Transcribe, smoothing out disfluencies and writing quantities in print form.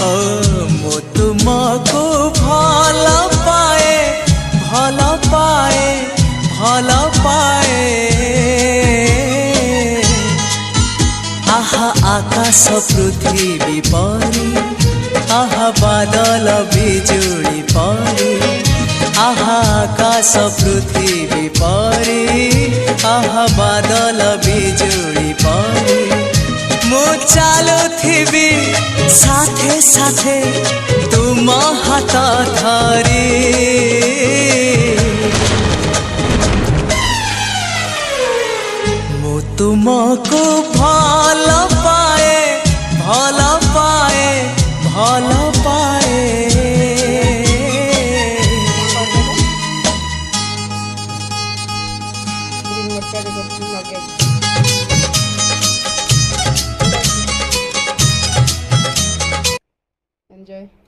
ओ मु तुमको भल पाए भल पाए भल पाए आहा आकाश पृथ्वी परी आहा बादल बिजुली परी आहा आकाश पृथ्वी परी आहा बादल बिजुली परी मु चलुथिबी साथे साथे तुम हाथ धरी मु तुमको भल पाए भल पाए भल पाए Enjoy.